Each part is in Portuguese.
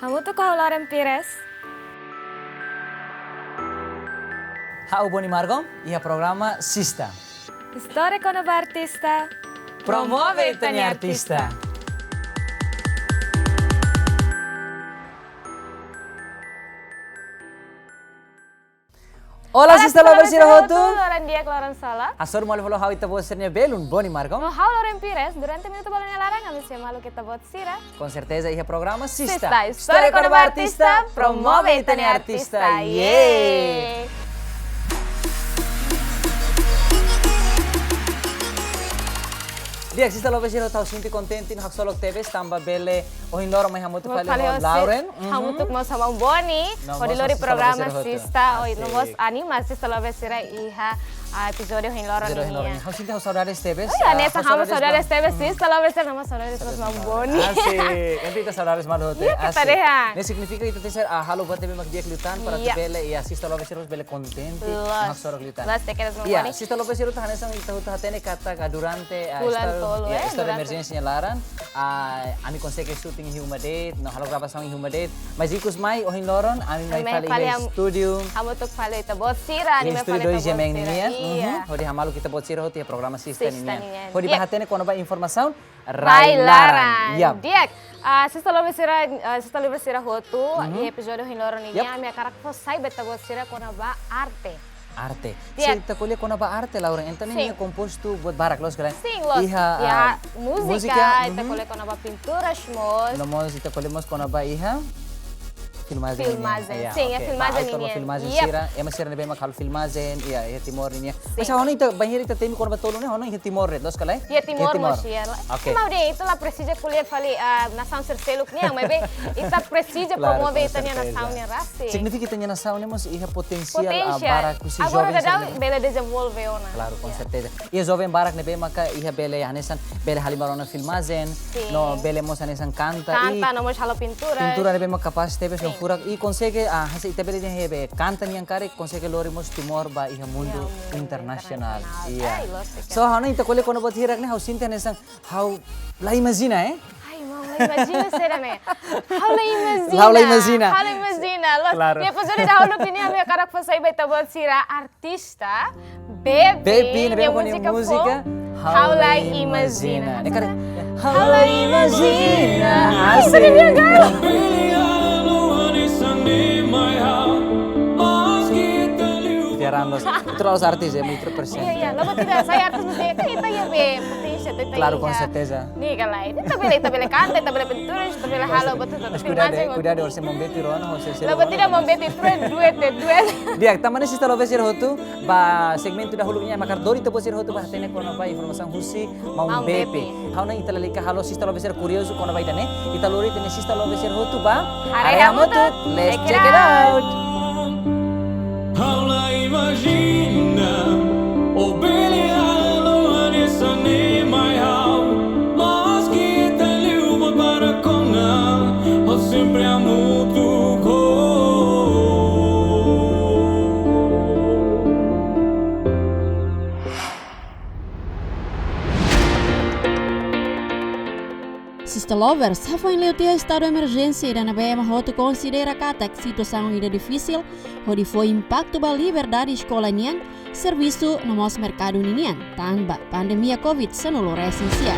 Kamu tuh kau Lauren Pires? Hau Boni Margom, ia programa Sista. Storia con un artista. Promuove Itania Artista. Olá, Sista Lovers Sirahotu. Lauren Diak, Lauren Sala. Asor mau follow hau ita bosernya belun Boni Margom. No, how Lauren Pires, durante minuto balonnya larangan sih malu kita buat sira. Com certeza ia programa Sista. Storia con un artista, promuove Itania Artista. Yeay. Dia Sista Lovers Sirahotu tau sinti kontentin hak solok TV tamba bele ohin loro mai hamutu fale Lauren. Kamu tuh mau sama Boni, mau di lori programa Sista, nomos anima Sista Lovers Sira iha episode ohin loro nih. Hau sinti hau saudades TV. Oh ya, nessa kamu saudara STB Sista Lovers Sira nama saudara sama Boni. Asik, nanti kita saudades malu hote. Iya, kita deh ya. Ini significa itu teser halo buat TV mak dia kelutan para bele ya Sista Lovers Sira bele konten hak sorok kelutan. Las te quedas Iya, Sista Lovers Sira hane sang itu hatene kata durante história emergência laran ami consegue shooting em uma date no halo gravação em uma date mas ikus mai ohin loron ami mai fale em studio kamu tuh fale itu buat sira ni me fale studio jemeng nia hodi hamalu kita buat sira hoti programa Sista nia hodi bahatene kono ba informação rai laran ya dia Sista Lovers Sira hotu di episode ohin loron ini ami karakter sai beta buat sira kono ba arte Kita kuliah kona ba arte Lauren, então nem compôs tu buat barak los kalian. Sim, los. Ya, música, kita kuliah kona ba pintura mos. Nomos kita kuliah mos kona ba iha filmagem. Sim, é filmagem ini. Filmagem sira, sira nebe mak hal filmagem, ya timor ini. Mas hono ita banhir ita temi kona ba tolo ne, hono iha timor los kalai. Ya timor mos ya. Mau deh, itu lah presija kuliah fali nasaun serseluk nih, mas be ita presija promover itanya nasaunnya rasi. Significa itanya nasaunnya mos iha potensial barak kusi jovem. Agora dá bela desenvolve ona. Claro, com certeza. Ia jovem barak nebe maka iha bele hanesan bele halimarona filmagem, no bele mos hanesan canta. Canta, no mos halo pintura. Pintura nebe mak capaz tebe furak e consegue hasa itebele dia hebe canta niang kare consegue lorimos timor ba iha mundo internacional. Iya. So hano ita kole kono bot hirak ne hau sinta ne sang hau la imagina Ai, mama, imagina será né? Hau la imagina. Claro. E episode da hau ini ami karak fasai beta bot sira artista Baby ne bebe com música Hau la imagina. Ne kare hau la imagina. Asik dia kan? Ramos, itu los artis ya, muito presente. Iya, lo tidak saya artis mesti kita ya be potensial kita. Claro, con certeza. Nih kalau ini kita beli canta, kita beli pintura, kita beli halo betul betul. Cuidado, orse membeti rono, orse sero. Lo tidak membeti duet. Dia, tamane Sista Lovers Sirahotu, ba segmento dahulunya makar dori to bosir hotu ba tene kono ba informação husi mau bepe. Hauna ita lalika halo Sista Lovers curioso kono ba itane. Ita lori tene Sista Lovers Sirahotu ba. Let's check it out. Imagina, oh brilhando nessa nema mas que te liuva para cona, oh sempre amo tu Sista Lovers, foi em estado de emergência e na BM Roto considera que a situação ainda difícil, onde foi impacto da liberdade escola nian, serviço no nosso mercado nian, tanpa pandemia Covid senulor essencial.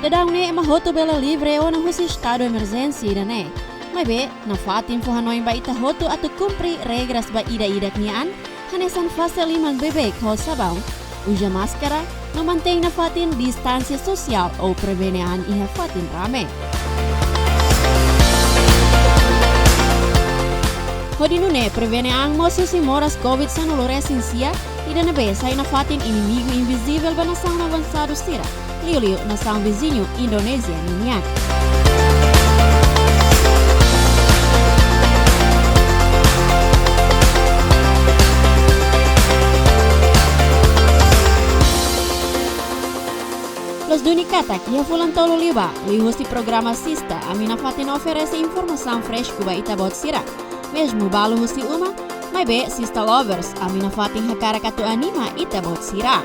Dadang ne Roto bela livre ou na estado de emergência e né, mas be na fatin fo hanoi ba ita Roto atau cumprir regras ba ida nian, hanesan fase 5 bebê com sabão. Usa máscara, não mantém na fatin distância social ou prevenean iha fatin rame. Hodinune prevenean mosus e moras COVID sanulor essencia e na besa na fatin inimigo invisível ba nação avançado sira, liu nação vizinho Indonésia niya. Los Dunicata, que fulan tolo liba, lihos di programa Sista, amina fatin oferece informação fresca ba itabot sira. Mesmo balo husi uma, mas be Sista Lovers, amina fatin hakara katu anima itabot sira.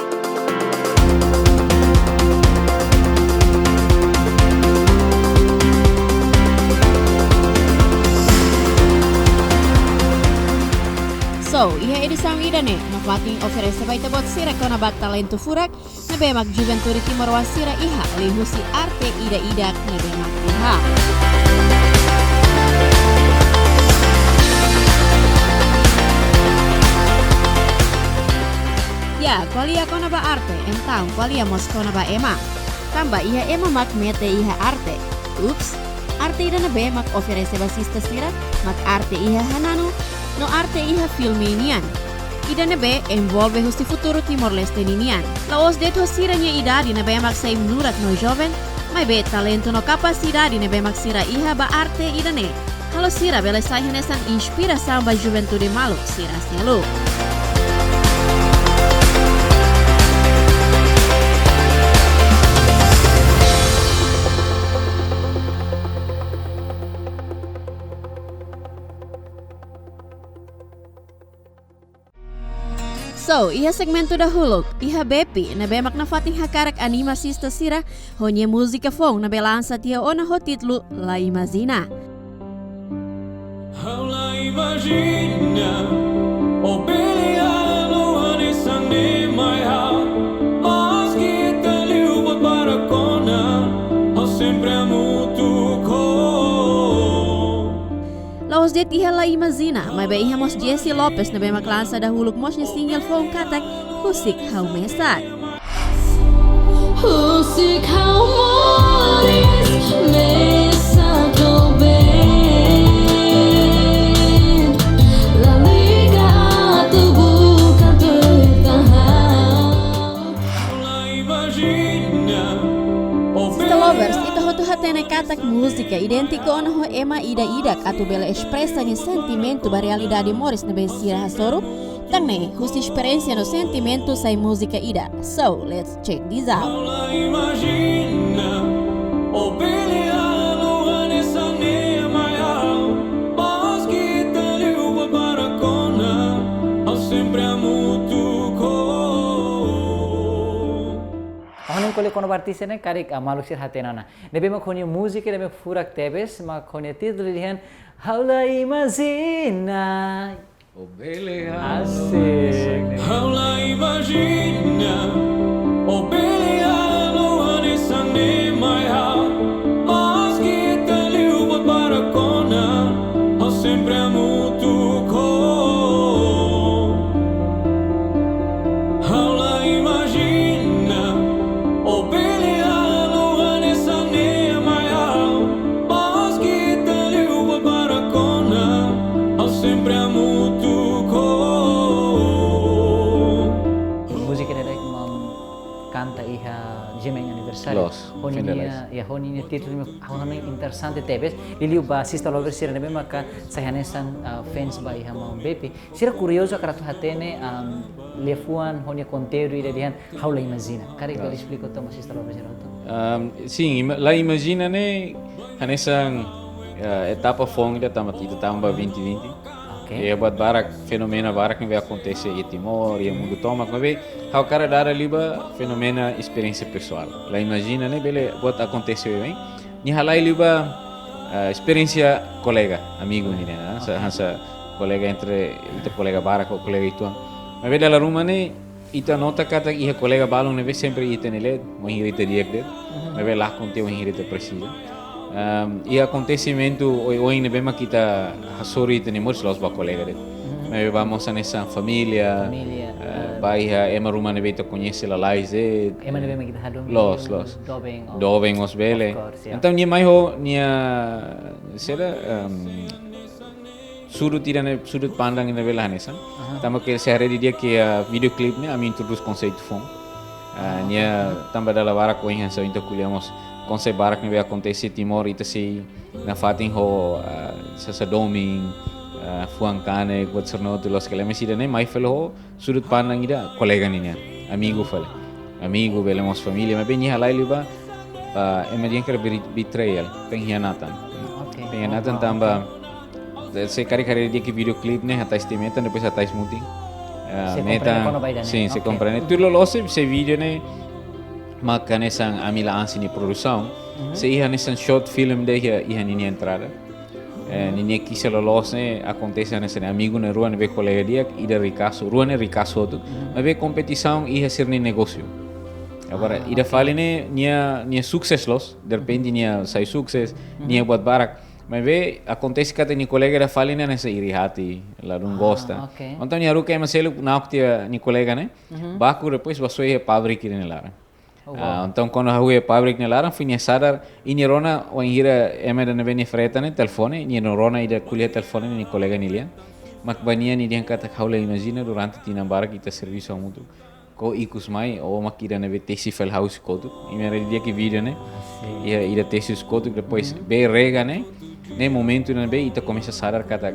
fating oferece baita bot sira kona bak talento furak na bemak Juventude Timor Wasira iha lihusi arte ida-idak na bemak iha. Ya, qualia kona ba arte, então qualia mos kona ba ema. Tamba iha ema mak mete iha arte. Ups, arte ida na be mak oferece basista sira, mak arte iha hananu, no arte iha filminian. Ida na be envolve husti futuro Timor-Leste ninian. Laos det hosiranya idade na be mak say menurat no joven, may be talento no capacidade na be mak sira iha ba arte ida ne. Kalau sira bela sai hanesan inspiração ba Juventude malu sira selo. So, iha segmento dahulu, iha bepi na bemak na fating hakarak anima sista sira, honye musika fong na belansa tia ona ho titlu La Imagina. La Imagina, o brilhando nessa nemaiha, mas que te liuba para cona, ao sempre amo tu cor. Laos det iha La Imagina, may be iha mos Jesse Lopez na bemak lansa dahuluk mos ni single fong katak Husik Hau Mesak. Husik hau moris mesak ben, la liga tu bukan bertahan. La Imagina, o Sista lovers, ita hotu hatene katak musika identiko ona ho ema ida-idak atu bela expressanya sentimento ba realidade moris na besira hasoro, tangne husi experiência no sentimento sai música ida. So, let's check this out. La Imagina, o brilhando nessa nemaiha, mas que te liuba para cona, ao sempre amo tu cor. Ahonin kole kono artista ne karik maluk sir hatenana. Nebe mak honia musika nebe furak tebes mak honia título lihan La Imagina. O brilhando Asik. La Imagina, o brilhando nessa nemaiha, mas que te liuba para cona, ao sempre amo tu cor. La Imagina, o brilhando nessa nemaiha, mas que te liuba para cona, ao sempre amo tu Musik dedek kanta iha jemeng aniversário. Los, finalize. Honi título ahonin interessante tebes. Liliu ba sista lover sira nebe maka sahanesan fans ba iha mau bepi. Sira curioso karatu hatene lefuan honi conteúdo ida dihan La Imagina. Kari ko explico to sista lover sira to. Sim, La Imagina ne hanesan etapa fong da tamat ita tamba 2020. Okay. E buat barak fenomena barak que vai acontecer em Timor e mundo toma, mas how cara dar liba fenomena experiência pessoal. La Imagina ne bele buat aconteceu bem. Ni halai liba experiência colega, amigo ni né, hansa colega entre ita colega barak ou colega itu. Mas bele la rumah ne ita nota kata iha colega balong ne sempre ita nele, mo hirita diek de. Mas bele lá conteu hirita precisa. E acontecimento hoje ne bema kita hasori tenemos los ba colega de. Me vamos nessa família. Baiha ema rumah ne beta conhece la laize. Ema nebe makita hadom. Los. Dobeng os bele. Então ni mai ho nia sera sudut pandang ne bela nessa. Tama que se aredi dia que videoclip ne ami introduz conceito fon. Nia tamba dala vara ko ihan so into kulhamos konsep barak ni vai acontecer Timor ita si na fatin ho sa doming fuangkane buat serno tu los keleme si dane mai felo sudut pandang ida kolega ni amigo fale amigo velemos familia me beni halai liba emergien kar betrayal pengkhianatan pengkhianatan tamba se kari dia ke video clip ne hata estimeta depois hata smoothing meta sim se compreende tu lo se video ne maka nesang amila ansi ni produção se iha nesan short film de iha ni entrada Nini kisah lolosnya acontece nesse amigo na rua nebe colega dia ida ricasso rua ne ricasso tu nebe competição ia ser ne negócio agora ida fale ne nia sukses los depende nia sai sukses nia buat barak mas ve acontece que ni colega da fale ne nessa iri hati la não gosta okay. então nia ruka ema selo na optia ni colega ne baku depois vasou ia pabrik ne lara então quando eu ia pabrik ne lara fui sadar ini rona o ingira ema da ne freta ne telefone ni rona ida kuliah telefone ni colega ni lian mak bania ni dia kata kaula imagina durante tina barak kita serviço ao mundo ko ikus mai o mak ida ne tesi fel house kotu imera dia que vídeo ne ida tesi kotu depois be rega ne momento ne be ita começa a sadar kata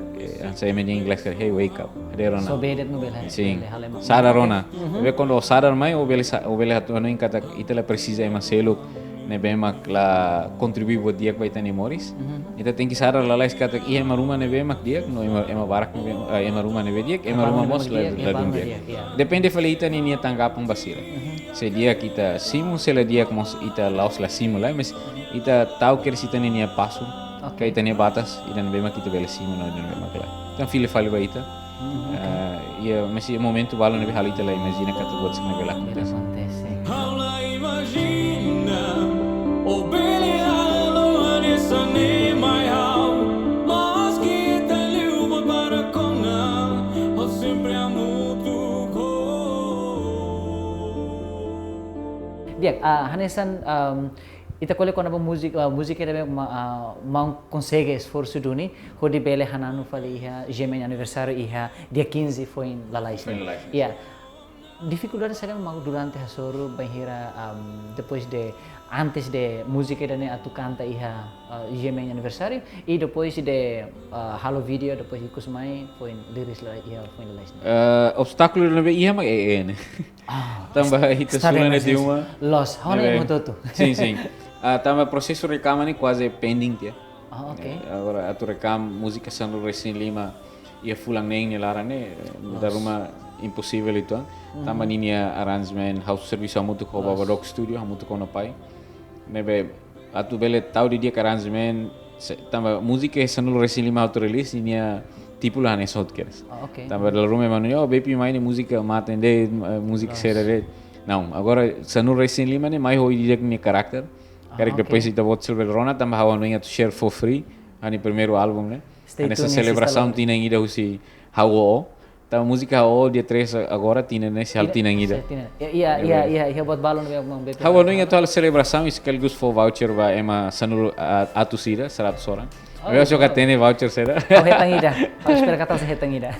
saya em inglês que hey wake up de rona So bedet no bela. sim sadar rona be quando sadar mai o bele hatu no kata ita la precisa ema selo ne be mak la contribuir buat dia vai tani moris ita tem que sadar la lais kata ia ema rumah ne be mak dia no ema barak ne ema rumah ne be dia ema rumah mos la dia depende fale ita ni tanggapang basira se dia kita simu se la dia mos ita laos la simu la mas ita tahu que ita ni passo kaya ita ni batas ida ne be mak kita bele simu no ida ne be mak la então filho fale ba ita ia mas momento bala ne be halita la imagina kata buat se ne be la acontece Aula imagina o brilhalo nessa nemaial mas kita liuba para kona o sempre amutuko Dia hanesan ita kole kona ba musik ida mau consegue esforço duni hodi bele hananu fali iha gemen aniversário iha dia 15 foi em Lalais. Iya. Dificuldade será mau durante hasoro bahira depois de antes de música da ne atu canta iha gemen aniversário e depois de halo video depois ikus mai foi liris la iha foi Lalais. Obstáculo na be iha mag ne tambah hita sula na diuma Los hone mo toto. sim tambah processo recama ni quase pending dia Okay. agora atu recam música sando recém lima ia fulang neng lara ne da rumah impossível itu tambah ni arrangement house service amutu ko babadok studio amutu ko na pai nebe atu bele tau di dia arrangement tambah música sando recém lima auto release ni tipo lá nesse outro queres Okay. tambah da rumah manu yo bepi mai ni música matende música serere não agora sando recém lima ne mai hoi dia ni karakter Kaya depois ita bot silver rona tambah hawan wenga to share for free ani primeiro álbum né nessa celebração tinha ainda usi hawo tá música hawo dia 3 agora tinha nesse hal tinha ainda Iya buat balon mang bepi. hawan wenga to celebração is kelgus for voucher ba ema sanul atusira 100 orang eu acho que tem voucher será Oh hetangida. Espera kata sa hetangida.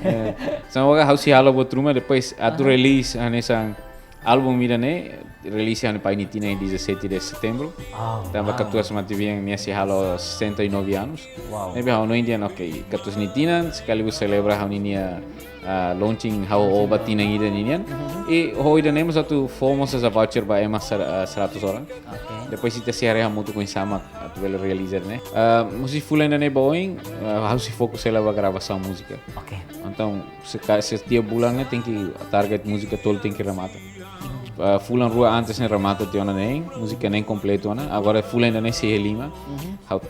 semoga hausi halo bot rumah depois atu release nessa album ida ne release ano pai nitina em 17 de setembro tambah ketua semati yang niasi halo 69 anos nebe hau no indian okay ketua nitina sekaligus celebra hau ninia launching hau obat tina ida ninian e hoi da nemos atu fomos essa voucher ba ema 100 orang depois ita se area muito com sama atu vel realizar né musi fulana ne boing hau se fokus ela ba gravação música Okay. então setiap bulan ne tem que target música todo tem que remata fulan rua antes nem remata tiona nem música nem completo na agora fulan ainda nem se lima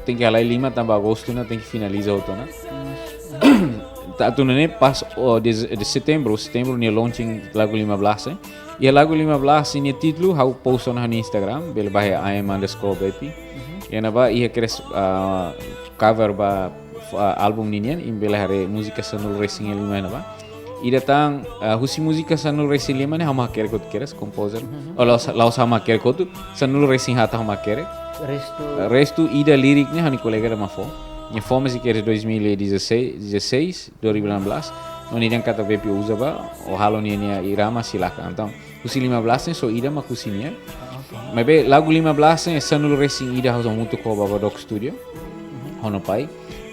tem que alai lima tambah agosto na tem que finaliza outra na tu nem pas de setembro ni launching lagu 15 e lagu 15 ni título hau post na Instagram bel bahe am_baby e na ba ia queres cover ba album ninian imbel hare música sanul racing lima na ba e datang husi música sanul racing lima ne hama quer kot queres composer ou laos hama quer kot sanul racing hata hama quer resto ida lirik ne hani colega da mafo minha fome se quer 2016 2016 não iriam kata VP usa ba o halo ni irama silakan então husi 15 so ida ma kusinia mas be lagu 15 sanul racing ida hausa muito ko babadok studio hono pai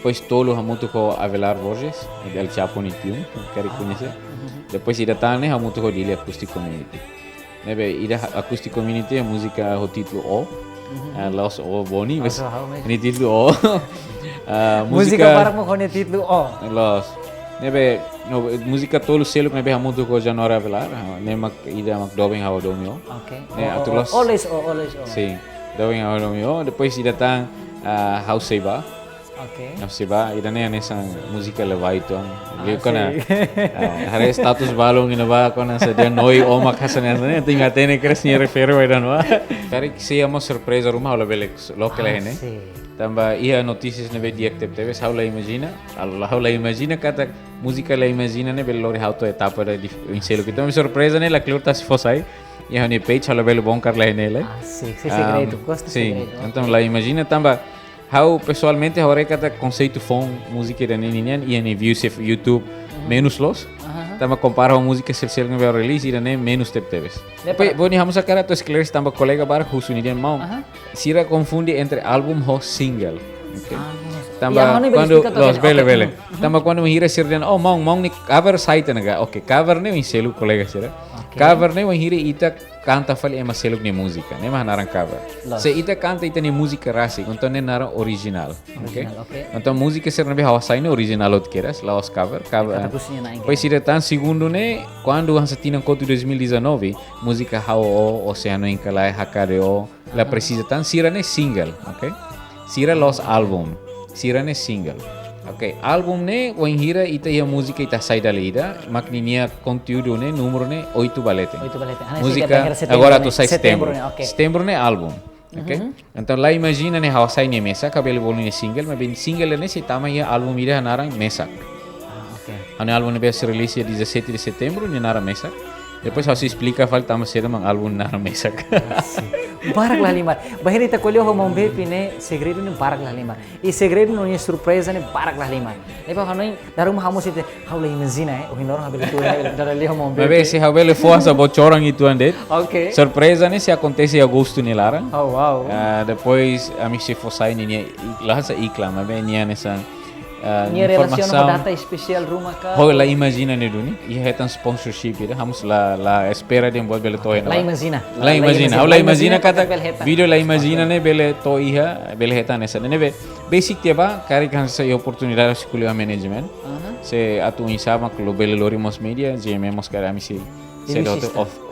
depois tolo hamutu ko Avelar Borges del Chapo ni Tium quero conhecer depois ida tane hamutu ko dile acoustic community nebe ida acoustic community a música o título o los o boni mas ni título o Música para mo kone título los nebe no música tolo selo nebe hamutu ko Janora Avelar nema ida mak dobeng hawa domio Okay. ne atulos Always sim dobeng hawa domio depois ida tang House Seba Oke. Nafsiba, idane nessa música leva itu. Dia kena hari status balong ina ba kona sa dia noi oma kasane ne tinga tene kres ni refere wedan wa. Kari se amo surpresa rumah ola belek lokal hene. Tamba ia notícias ne dia teve haula imagina. Allah haula imagina kata música la imagina ne bel lori hauto etapa da inselo que tamo surpresa ne la clorta se fosse e hani page hala bel bom carla nele. Segredo, gosto Sim, segredo. então lá imagina tamba how pessoalmente hora kata conceito fon música da ninian e ani views se YouTube menos los. Tamba compara a música se ele não vai release e nem menos teves. Depois boni vamos sacar tu esclarecer tamba colega bar husu ninian mau. Sira confunde entre álbum ho single. Okay. Tamba quando los bele. Tamba quando me hira sirden oh mau ni cover site naga. Okay, cover ne selu colega sira. Cover ne hira ita canta fali ema selu ni música, ne naran cover. Se ita canta ita ni música rasi, então ne naran original. Okay? Então música ser nabi hawasai ne original ot keras, laos cover. Pois sira tan segundo ne quando hansa tinan kotu 2019, música hao Oceano Incalai Hakareo, la precisa tan sira ne single, okay? Sira los album. Sira ne single. Ok, album ne hira ita ia música ita sai da lida, makninia conteúdo ne número ne 8 balete. 8 balete. Música agora tu sai setembro. Setembro ne album. Ok? Então lá imagina ne hawasai ne mesa, cabelo bolu ne single, mas bem single ne se tama ia album ida narang mesa. Ok. Ane album ne se release 17 de setembro ne nara mesa. Depois você explica fal tama seda mang album nara mesa. Barak lah limar. Bahir ita kolio ho mombepi ne segredo ne barak lah limar. E segredo no ni surpresa ne barak lah limar. Ne pa hanoi darum hamus ite haula imagina o hinor habele tu dara li ho mombepi. Mas bem se habele força bocoran itu ande. Ok. Surpresa ne se acontece em agosto ne lara. Oh wow. Depois a mim se fosse ni lança iklan, mas bem nia nessa Ni relação com data especial rumah ka. Ho la imagina ne duni. E retan sponsorship ida. Vamos la espera de embol bele toy. La imagina. La imagina. Ho la imagina kata video la imagina ne bele toy ha bele retan nessa. Ne be basic teba kari kan sa oportunidade escolher management. Se atu insama que lo bele lori mos media, GM mos kara misi.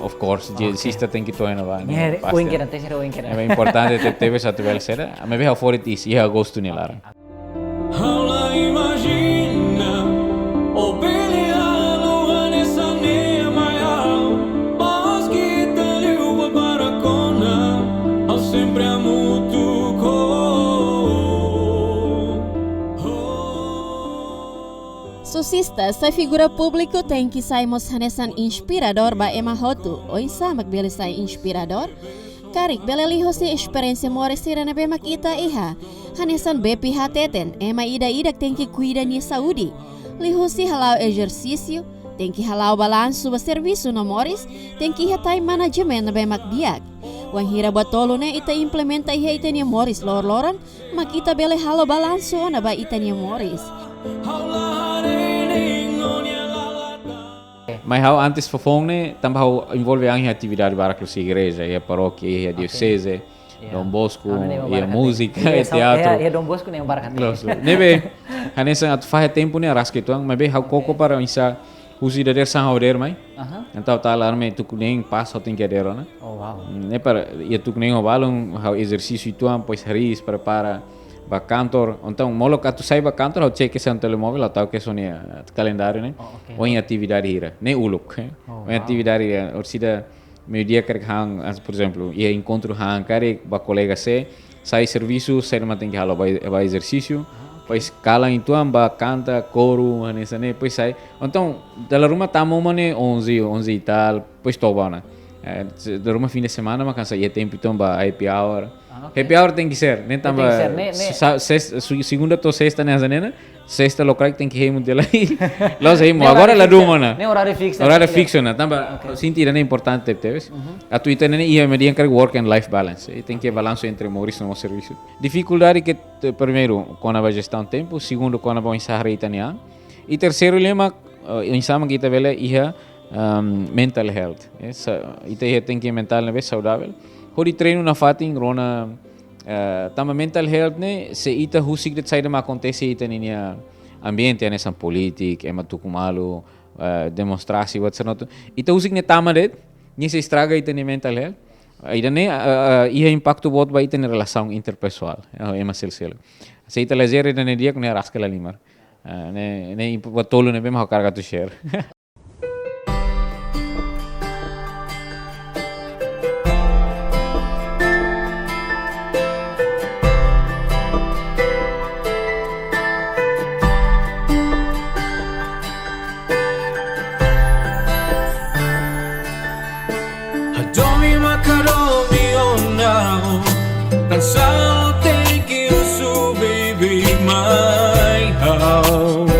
Of course, je sista tem que toy na va. Ne o inquera terceiro o inquera. É importante ter teve essa tebel sera. Me be ha for it is e agosto ne lara. Haula imagina, oh brilhando nessa nema, mas que te leva para cona, ao sempre amo tu Susista, sa figura público tem que saimos hanesan inspirador ba ema hotu, o isa magbili sa inspirador. Karik beleliho si experiência more sira na be makita iha. Hanesan bepi hateten, ema ida-idak tem que cuida ni saúde. Liho si halau exercício, tem que halau balanço ba serviço na mores, tem que hatai management na be makdiak. Wan hira batolo ne ita implementa iha ita ni mores lor-loran, makita bele halau balanço na ba ita ni mores. Mas how antes fofong ne tambah how envolve ang atividade para a igreja, a paróquia, a diocese, Dom Bosco, a música, e teatro. E Dom Bosco nem o barca. Nebe, hanesa at faz tempo ne ras que tu ang, mas be how koko para insa usi der san hauder mai. Então tá lá me tu nem passa tem que der, né? Oh wow. Ne para e tu nem o balão how exercício tu am pois haris para ba cantor, então molo que tu saiba cantor, eu cheque seu telemóvel, atau que sonia calendário, né? Ou em atividade hira, nem uluk, ou em atividade hira, ou sida meio dia que hang, por exemplo, ia encontro hang kare ba colega se, sai serviço, sai não tem que halar ba exercício, pois cala então ba canta, coro, nessa né, pois sai, então da ruma tamo mane 11 e tal, pois toba, né? Da ruma fim de semana, mas cansa ia tempo então ba happy hour. Happy hour tem que ser, nem tamba segunda to sexta nessa nena, sexta local tem que ir muito lá e nós aí agora lá duma na. Nem horário fixo. Horário fixo na, tamba sentir é importante teves. A tu ita nene ia medir que work and life balance, e tem que balanço entre moris no serviço. Dificuldade que primeiro quando vai gestão tempo, segundo quando vai ensaiar itanian, e terceiro lema ensama que ita vela ia mental health. Ita tem que mental neve saudável. Hori treino na fating rona tama mental health ne se ita husik det saida ma acontece ita ninia ambiente nessa política ema tukumalo demonstrasi wat sanoto ita husik ne tama det ni se estraga ita ni mental health Idane ia impacto buat ba ita na relação interpessoal, ema silsilo. Sa ita lazer idane dia kune raskala limar. Ne tolo ne bem hakar tu share. Adomi macaroni on now. And so thank you, so baby, my home.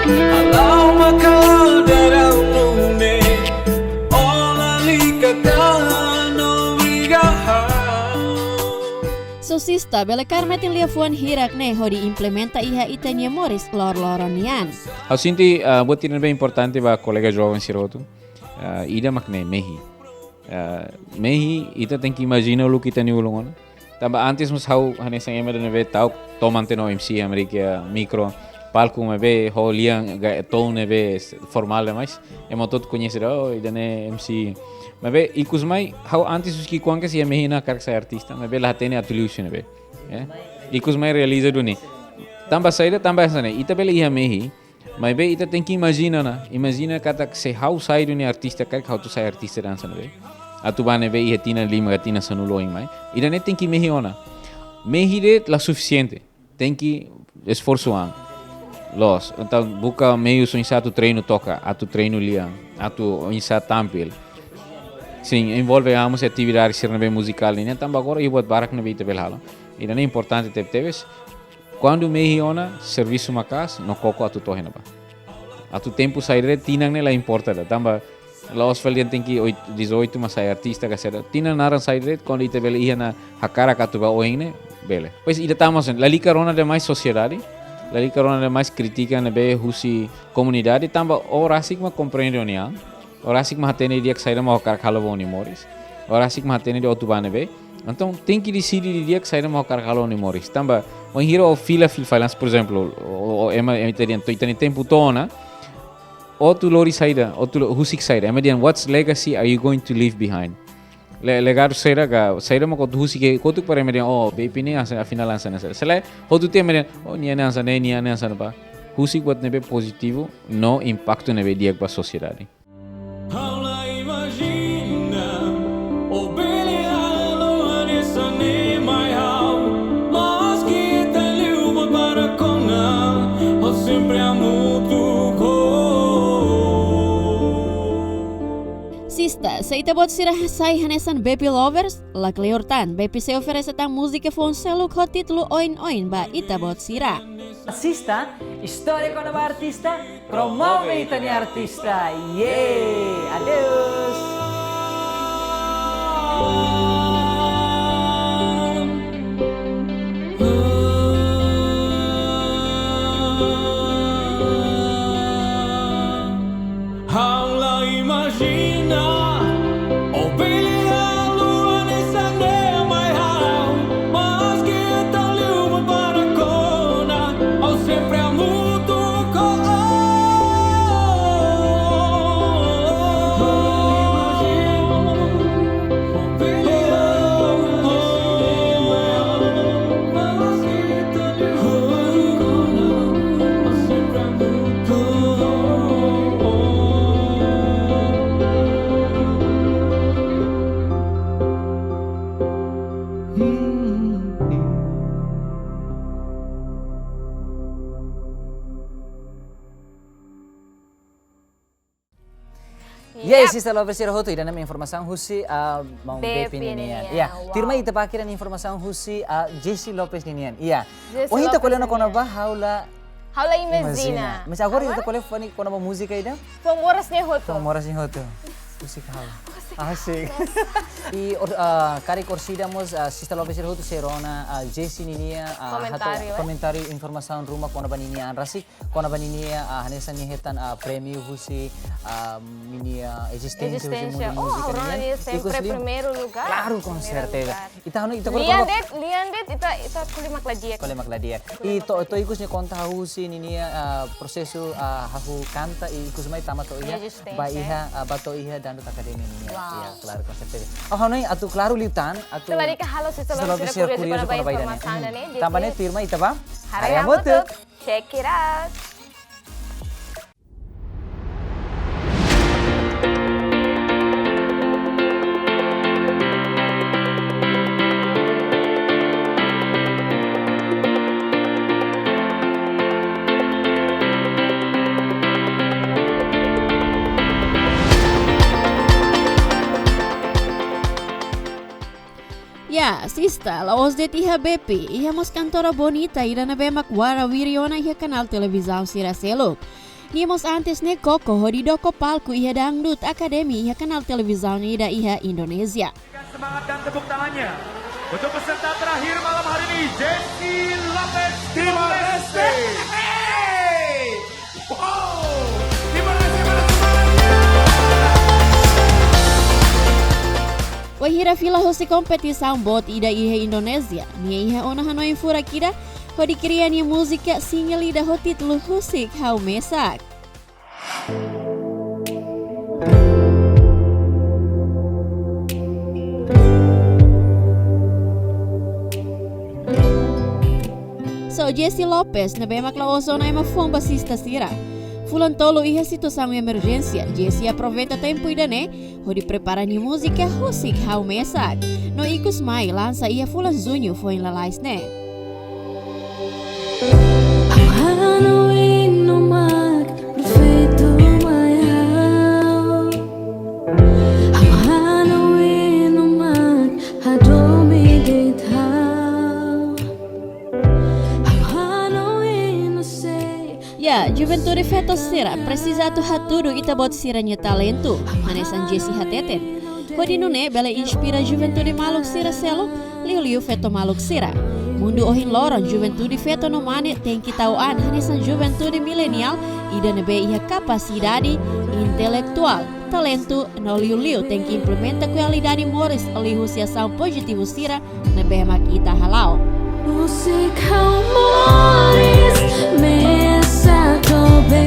Allow my car that I'll know me. All I like no we got. So sista, bela karmetin liafuan hirak ne ho diimplementa iha itanya Morris lor-loronian. Au sinti buat ini bem importante ba kolega jovem siroto. Ida makne mehi. Mehi ita tem que imagina o que tem no longo. Também antes nos hau hanes yang emer neve tau tomante no MC Amerika micro palco neve ho liang ton neve formal mais. Emo todo conhecer ida ne MC. Mas ikus mai hau antes os que quanques ia mehi na carga artista. Mas lá tem a tuliush neve. Ikus mai realiza do ni. Também saída também sana. Ita bela ia mehi. Mas bem, ita tem que imagina kata se how sai do artista kar how tu sai artista dança ne. Atu bane be ia tina lima tina sanulo em mai. Ida ne tem que mehiona. Mehire la suficiente. Tem que esforço an. Los, então buka meio so insa tu treino toca, atu treino lia, atu insa tampil. Sim, envolve amos atividades sernabe musical ne. Então agora eu buat barak ne be ita belhala. Ida ne importante teves. Quando mehiona serviço macas no coco atu tohena ba. Atu tempo sair tinang ne la importa da. Tamba la osvalien tem que 18 mas sai artista ka será. Tinang naran sair quando ite bele ia na hakara ka tu ba oine bele. Pois ida tamos la licarona de mais sociedade. La licarona de mais crítica ne be husi comunidade tamba ora sigma compreende onia. Ora sigma hatene dia que sair ma hakara kalaboni moris. Ora sigma hatene de otubane be. Então tem que decidir dia que sair ma hakara kalaboni moris. Tamba o hero fila falans por exemplo o ema italian to italian tempo tona o tu lori saida o tu husik saida emedian what's legacy are you going to leave behind legado saida mo ko husik ko tu para emedian o bepine asa final ansa nasa sele ho tu te emedian o nia ansa ne nia ansa ba husik wat nebe positivo no impacto nebe dia pa sociedade. Hala imagina, oh brilhando nessa nema mas que te liuba para cona, oh sempre amo tu Sista, sa ita bot sirah sai hanesan Baby Lovers, la kleortan, Baby se oferece tang música fon seluk ho titulo oin ba ita bot sirah. Assista, história com a artista, promove itania artista. Yeah, adeus. Hala imagina, oh brilha a lua nessa nema mas que te liuba para cona, oh sempre amo tu Yes, sista lovers sira hotu ida nama informação husi mau Bepi Bepi ninian. ninian. Iya, Wow. tirma ita pakiran informação husi Jessie Lopez ninian. Iya. Jessie Oh ita Lopez kolena kona ninian. ba haula Haula imagina. Mas agora ita kole fani kona ba música ida? Pomoras niya hoto. Moras ni hotu. Musik haula. Asik. I kari korsidamos sista Lopez sira hotu serona Jessie ninia Komentário, komentário informação rumah kona ba ninian rasik kona ba ninia hanesan nihetan prêmio husi ninia existência husi Existência. mundo Oh, música Aurora ninian. sempre primeiro lugar. Claro, com Primeiro certeza. lugar. Ita hano ita kolo Liandet, ita kulimak ladiak. kole makladia. Ito ikus ni konta husi ninia proseso hahu kanta ikus mai tama to iha Existência. ba iha bato iha dan Dangdut Academy ini. Iya, claro konsepnya. Oh, hanoi atu claro liutan atu. Selari ka halo Sister Lovesira curioso para ba informação dane. Tambane firma itaba. Harayamutuk. Check it out. Ya, sista, la voz de Tija Bepi, íamos cantora bonita y na bemak wara wiriona iha canal televisão Siracelo. Niamos antes ne Koko hodidoko palku iha Dangdut Academy iha canal televisão ida iha Indonesia. Semangat dan tepuk tangannya untuk peserta terakhir malam hari ini, Jessie Lopez Timor Leste. Hey! Wow! Timor Leste mana semangatnya? Wahira fila hosi kompetição bot ida iha Indonesia. Nia iha ona hanoi fura kira hodi kriani musika single ida hotit lu husik hau mesak. So Jessie Lopez na bemak la osona ema fom basista sira. Fulan tolo iha situação emergência, Jessie aproveita tempo idane, hodi prepara ni música husik hau mesak. No ikus mai lança iha fulan junho foi em lalais ne. Ya, Juventude Feto Sira precisa tu haturu ita bot siranya talento, manesan Jessie hateten. Hodi nune bela inspira Juventude Maluk Sira Selo, liu Feto Maluk Sira. Mundo ohin loron Juventude Feto no mane tem que tauan hanesan Juventude milenial ida nebe iha capacidade intelektual, talento no liu tem que implementa qualidade moris lihu siasão positivo Sira nebe makita halau. Musik humoris mesakobe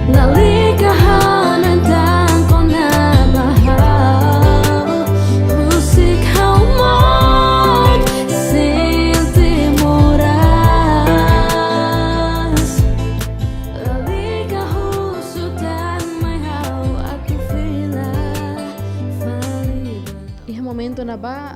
Nalikahan dan kona bahau Musik humor senti moras Nalikahu sudan may hau aku fila Iha momento na ba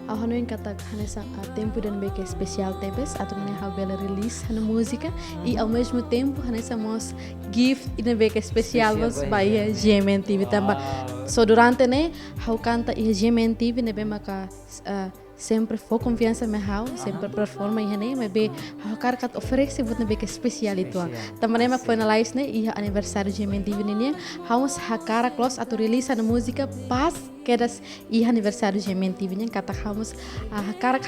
ao hanoin katak hanesa tempo dan beke especial tepes atau mana hau bela release hanu música e ao mesmo tempo hanesa mos gift ina beke especial mos by GMTV tamba so durante ne hau canta e GMTV ne be maka sempre for confiança me hau sempre performa e ne me be hau karkat oferece bot ne beke especial itu também me finalize ne e aniversário GMTV ne hau mos hakara close atau release hanu música pas kedas i aniversário GMTV nya kata hamus karak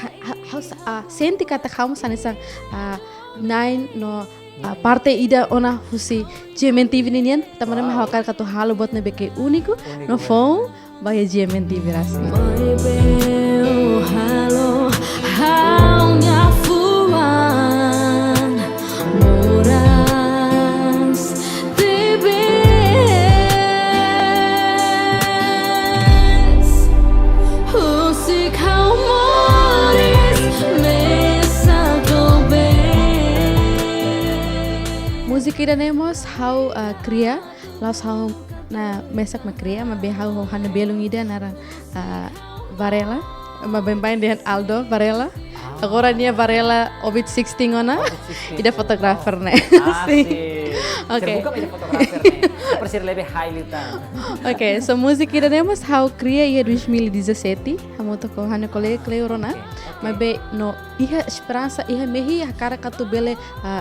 haus senti kata hamus anisang nine no parte ida ona husi GMTV nian tamane ma hakar katu halo bot ne beke único no phone by GMTV rasmi halo hau nya fuan moras Musik humoris mesakobe Musik ida nemos hau kria laus hau na mesak ma kria ma be hau hana belung ida nara Varela ma bembain dengan Aldo Varela agora nia Varela obit 16 ona ida fotografer ne Oke. Terbuka menjadi fotografer nih. Persir lebih highlight. Oke, so musik kita nemos hau cria ia 2017, hamu toko hana colega Cleorona, mabe no iha esperança iha mehi cara katu bele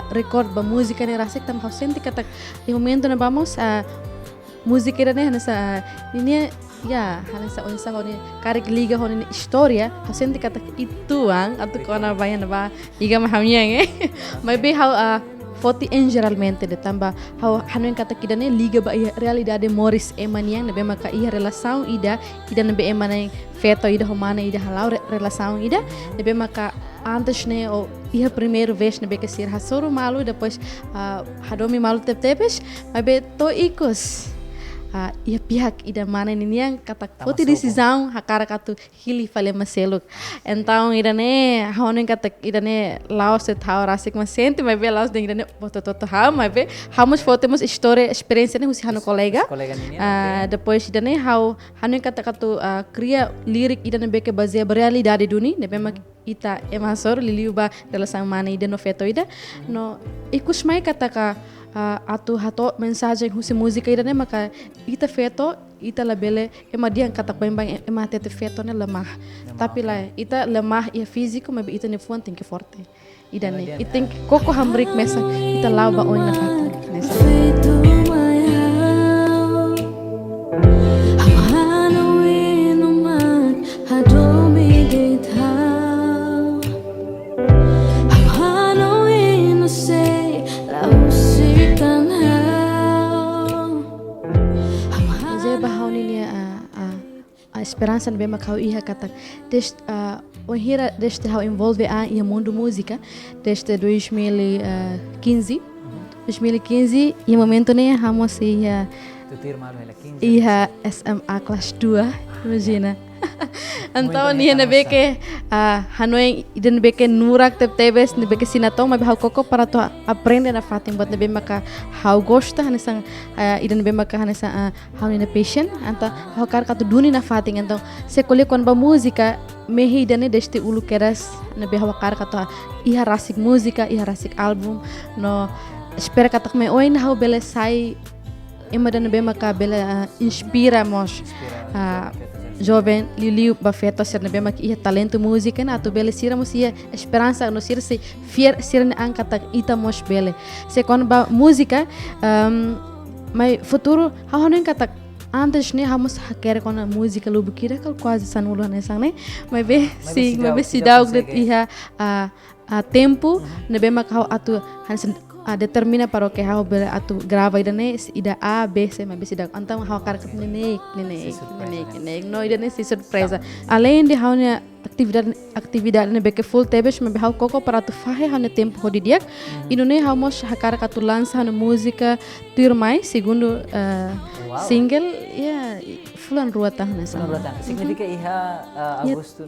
record ba música ne rasek tam hau senti kata di momento na vamos música kita ne hana sa ini ya hana sa onsa honi karik liga honi história hau senti kata itu atau kona bayan ba iga mahamnya mabe hau Foti en geralmente de tamba hau hanuin kata kidane liga ba ia realidade moris emaniang nebe maka ia relação ida nebe emanai feto ida homana ida halau relação ida nebe maka antes né o ia primeiro vez né que sir hasoro malu depois hadomi malu tepes mas be to ikos ia pihak ida mana ini yang kata poti decisão hakara katu hili fale maseluk então ida ne haonen kata ida ne laos se tau rasik mas sente mas be laos ida ne toto ha mas be hamos fotemos história experiência ne husi hano colega depois ida ne haonen kata katu cria lirik ida ne beke baseia realidade duni ne bema ita emasor liliuba relação mana ida no feto ida no ikus mai kata ka atu hato mensagem husi música ida ne maka ita feto ita labele ema dia kata pembang ema tete feto ne lemah tapi lah ita lemah ia físico mas ita ne fuan tem que forte ida ne ita tem koko hambrik mesa ita lava on na fata nessa feito esperança bem macau ia kata desde onhira desde how envolve a ia mundo música desde 2015 e momento né hamos ia SMA kelas 2 imagina então nia na beke hanoi iden beke nurak tebes ne beke sinatong mas hau koko para tu aprende na fatin buat nebe maka hau gosta hanesang iden be maka hanesang hau ina passion anta hau kar katu duni na fatin então se colhe kon ba música mehi idane deste ulu keras nebe hau kar katu iha rasik música iha rasik album no espera katak me oin hau bele sai ema dan be maka bele inspira mos jovem Liliu Bafeto ser na bema que ia talento música na tu bele sira mos ia esperança no sira se fier sira na ankata ita mos bele se kon ba música mas futuro ha não kata antes ne hamos quer com a música lubu kira kal quase sanulo nessa né mas be sim mas be se dá o que ia a tempo na bema que atu determina para o que hau bele atu grava ida ne ida A B C mas bisa dak antam hau karkat nenek no ida ne si surpresa além de hau ne atividade ne beke full tebes mas hau koko para tu fahe hau ne tempo hodi diak ino ne hau mos hakar katu lança na música turmai segundo single ya fulan ruata nessa significa iha agosto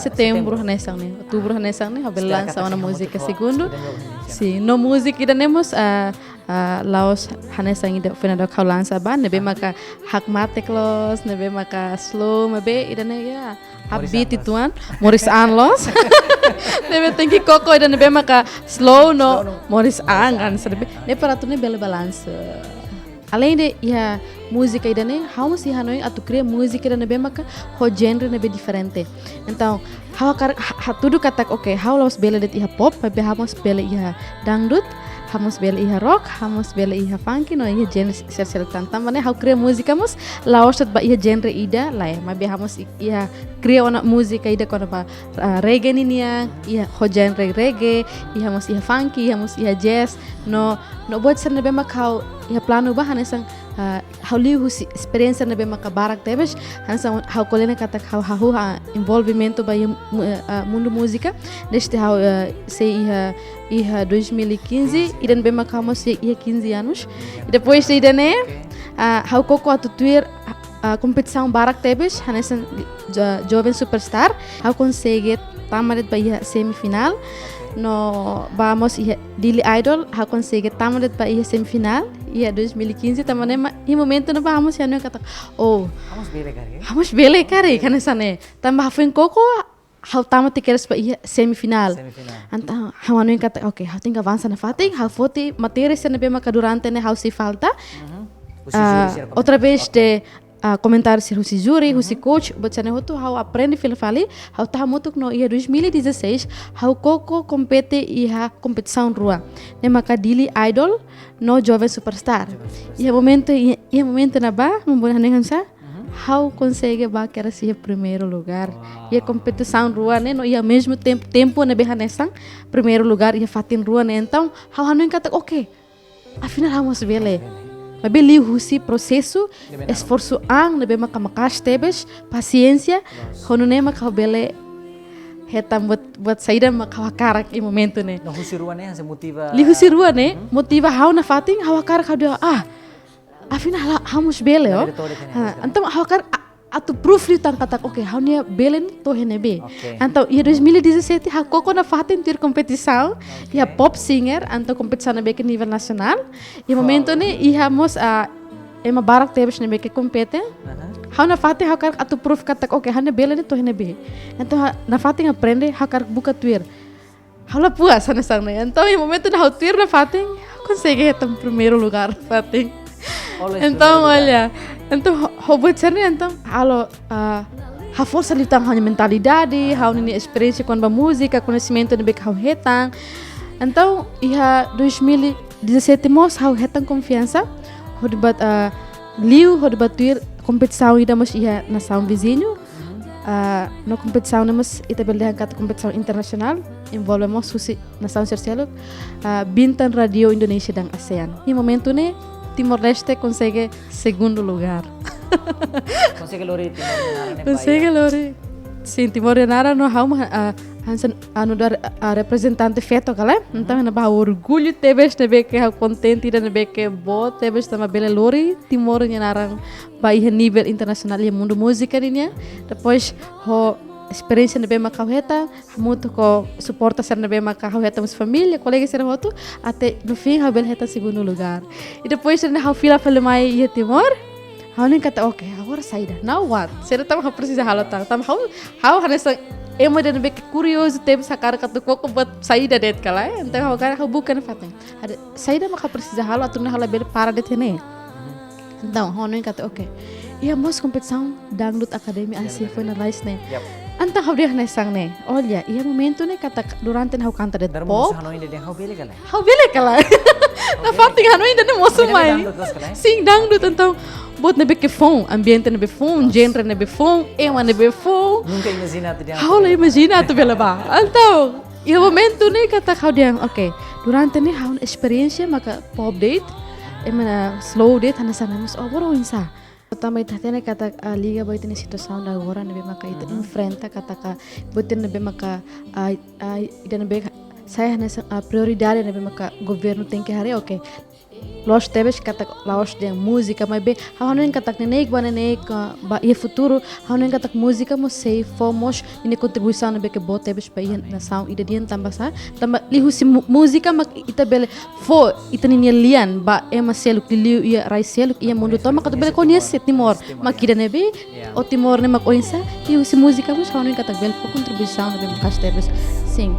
setembro nessa ne outubro nessa ne hau bele lança na música segundo sim no música ida nemos laos hanesang ida fena kau lança ban nebe maka hak mate klos nebe maka slow mabe ida ne ya habit ituan Morris Anlos nebe tengki koko ida nebe maka slow no Morris An kan serbe ne para tu ne bele balance além de ya música ida ne how si hanoi atu cria música ida nebe maka ho genre nebe diferente então how tudo katak okay how laos bele det iha pop mabe hamos bele iha dangdut hamos bele iha rock hamos bele iha funky no iha genre ser tantam mane how cria música mos laos ba iha genre ida lai mabe hamos iha cria ona música ida kona ba reggae ninia iha ho genre reggae iha mos iha funky iha mos iha jazz no buat ser nebe maka iha plano ba hanesang how liu experiência na bem maka barak tebes hanesang how kolena katak how envolvimento ba mundo música desde how se iha 2015 idan bem maka mos iha 15 anos e depois de idane how koko atu tuir competição barak tebes hanesang jovem superstar how consegue tamaret ba iha semifinal no vamos Dili Idol ha consegue tamaret pa iha semifinal ia 2015 tamane i momento no vamos ya no kata oh vamos bele kare kana sane tamba hafen koko hau tamat keres pa iha semifinal anta hawano kata okay hau tinggal avança na fating hau foti materi sene be maka durante ne hau si falta outra vez de comentários se husi juri, husi coach, bacana hotu hau aprende fali, hau taha mutuk no ia 2016, hau koko compete iha competição rua. Ne maka Dili Idol no Jovem Superstar. Ia momento na ba, membunuh dengan sa, hau consegue ba que era se primeiro lugar. Ia competição rua ne no ia mesmo tempo na behanesang primeiro lugar ia fatin rua ne então hau hanu kata okay. Afinal vamos bele. Mabe liu husi processo, esforço ang nabe maka makas tebes, paciência, hono ne maka bele hetam buat saída makawakarak i momento ne. No husiruannya se motiva. Lihu sirua ne, motiva hau na fating hawakarak hau dia afina hamus bele oh. Antam hawakar atu proof li tang katak oke hau nia belen to henebe. Antam ia 2017 ha koko na fating tir kompetisaw, ia pop singer antam kompetisaw na beke nível nacional. I momento ne iha mos ema barak tebes ne beke kompete. Hau na fating hawakar atu proof katak oke hau nia belen to henebe. Antam na fating aprende hawakar buka Twitter. Hau la puas sana sang ne. Antam i momento na hau Twitter na fating consegue hetam primeiro lugar fating. Então, olha, então robot cerne então, halo a força ali tang hanya mentalidade, hau ni experiência com a música, conhecimento de bek hau hetang. Então, ia 2017 mos hau hetang confiança, ho debat liu, ho debatir competição ida mos ia na sound vizinho. No competição namos ita beldehan kata competição internasional, envolvemos susi na sound social, Bintang Radio Indonesia dan ASEAN. Ni momento ne Timor-Leste consegue segundo lugar. Consegue lori Timor Consegue lori. Sim, Timor-Leste no hau hansen anu dar representante feto kala. Então na ba orgulho tebes nebe que hau contente dan nebe que bo tebes tama bele lori Timor-Leste narang ba ihe nível internacional e mundo música ninya. Depois ho experiência nebe makau heta, muito ko suporta ser nebe makau heta mas família, colegas ser outro, até no fim hau bel heta segundo lugar. E depois na hau fila mai ia Timor, hau nem kata okay, agora saída. Now what? Será tam hau precisa halotang, tam hau hanesa emo dan nebe curioso teve sakar katu koko buat saída det kala, então hau bukan fatem. Ada saída makau precisa halo atau na hala bel para det ne. Então hau nem kata okay. Ia mos competição dangdut Academy Asia foi na live ne. Antang hau dia nesang ne. Olha, ia momento ne kata durante hau canta det pop. Hau ainda den hau bele kala. Hau bele kala. Na fating hanu ainda ne mosu mai. Sing dangdut então bot ne beke fon, ambiente ne be fon, genre ne be fon, ema ne be fon. Nunca imagina tu dia. Hau la imagina tu bela ba. Então, ia momento ne kata hau dia, okay. Durante ne hau experiência maka pop date, ema slow date hana sana mas boro insa. Pertama itu tene kata liga boy tene situação da agora nebe maka itu enfrenta kata ka botin nebe maka ida nebe saya nessa prioridade nebe maka governo tem que hari okay los tebes kata los de música mas be hanen kata nenek bane nek ba ia futuro hanen kata música mo sei fomos ini contribuição nebe que bot tebes pa ia nação ida dian tambah sa tambah lihu si música mak ita bele fo ita ni lian ba ema seluk liu ia rai seluk ia mundo toma kata bele conhece Timor makida nebe o Timor ne mak oinsa lihu si música mo hanen kata bele fo contribuição nebe mak tebes sing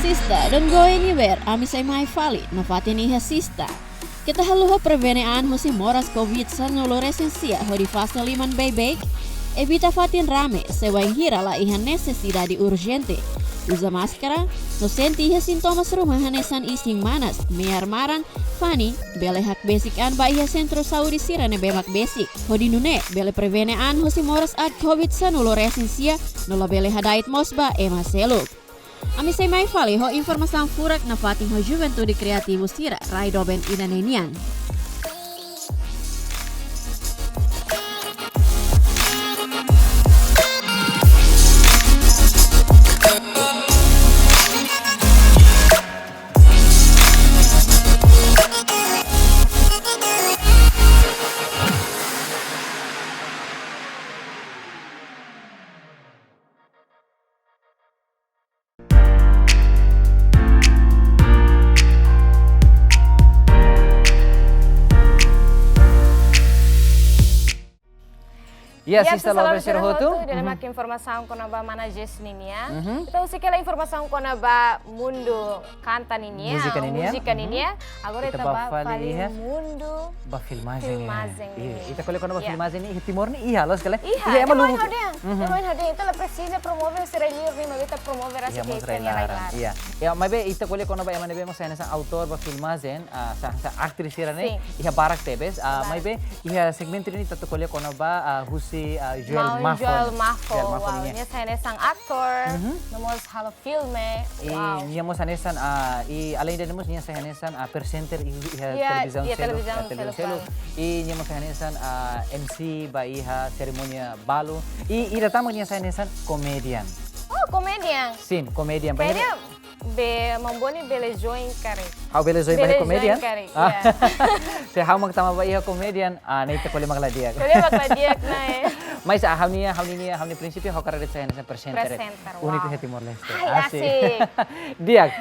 Sista, don't go anywhere. Ami say mai fali, na fatin iha sista. Kita haluho prevenean hosi moras COVID sa noloresensia ho di fase liman bebek. Evita fatin rame, sewain hira la iha necesidade urgente. Usa máscara, no senti iha sintomas rumah hanesan ising manas, mear marang, fani, bele hak basic an ba iha sentro sauri sirane bemak basic. Ho di nune, bele prevenean hosi moras ad COVID sa noloresensia, nola bele hadait mosba ema seluk. Ami say mai fali ho informasan furak na fating ho Juventude Kreativo Sira Raidoben Inanenian. Ya, Sista Loveser Hotu. Dia mak informação kona ba mana jes ninia. Kita usik kela informação kona ba mundo kanta ninia. Música ninia. Agora Kita kita ba ba fali fali iha. mundo. Ba filmagem. Filmagem. Iya, ita kole kono ba Yeah. filmagem ni timor ni iha los kale. Iha, ema demoin lugu. hadia. Demoin hadia. Ita la precisa promover serelio ni mabita promover Iya, así mos que tenía relaran. Iya. Ya, mabe ita kole kono ba ema nebe mo sa autor ba filmagem, sa actriz ira ne. Iha barak tebes. Mabe iha segmento ni tato kole kono ba husi Joel Mafon. Joel Mafon. Wow, niya. niya sa sang aktor. Nomos halo filme. Wow. Niya mo sanesan além de nemos niya sa hanesan presenter Iya, televisão iya, televisão selo. Niya mo sa hanesan MC ba iha seremonia balo. Ira tama niya sa hanesan comedian. Oh, comedian. Sim, comedian. Kayaknya be mamboni belejoin kare. How belezoy ba comedian? Kare. Ah. Iya. Sa how magtama ba iha comedian? Na ita kole magladiak. Kali bakla diak na eh. Mas how niya prinsipyo how karet sa hanesan presenter. Presenter, Unik wow. sa Timor Leste. Ay, asik. Diak.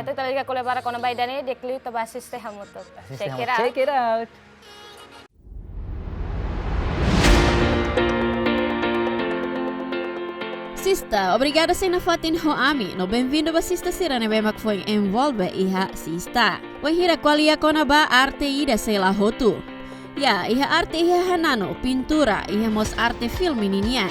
Itu talaga kole bara kono baidane dekli to basis teh hamutot. Check it out. Check it out. Sista, obrigada sa nafatin ho ami. No bem-vindo ba sista sira na bemak foi envolve iha sista. Wahira kwalia kona ba arte ida sela hotu. Ya, iha arte iha hanano, pintura, iha mos arte film ininya.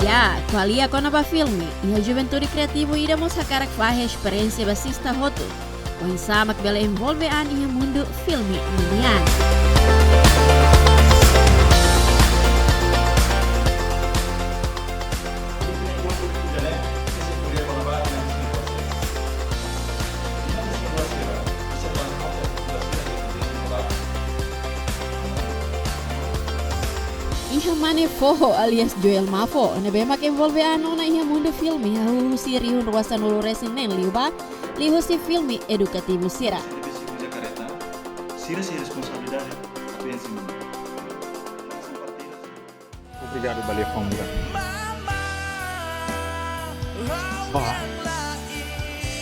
Ya, qualia kona ba filme, iha juventude criativo ida mos hakarak fahe experiência basista hotu. Poin samak bela envolve an iha mundo filme inian. Iha mane foho alias Joel Mafo, na bemak envolve ano na iha mundo filme, iha husi rihun ruasan ulu resinen liuba, lihusi filme edukativo sira. De Jacareta, sira-se responsabilidade apenas em Obrigado, Baleia Fomura. Bah,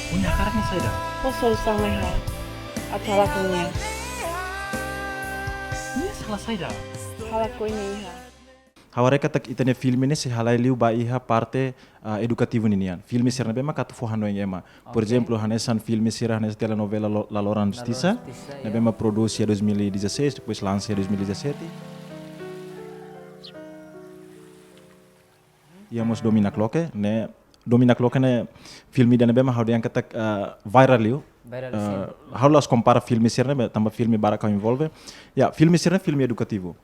punya karat nih saya dah. Pasal sama hal atau lakunya Ini salah saya dah. hal aku ini ha. Haware katak itane filme ne se halai liu ba iha parte educativo ninian. Filme sira bema katu fo hano ema. Por exemplo, hanesan filme sira hanes telenovela La Loran Justiça, ne bema produce em 2016, depois lança em 2017. Íamos Domina Cloque, né? Domina Cloque ne filme dan bema how yang katak viral liu. How las compara filme sira ne tamba filme baraka envolve. Ya, filme sira filme educativo.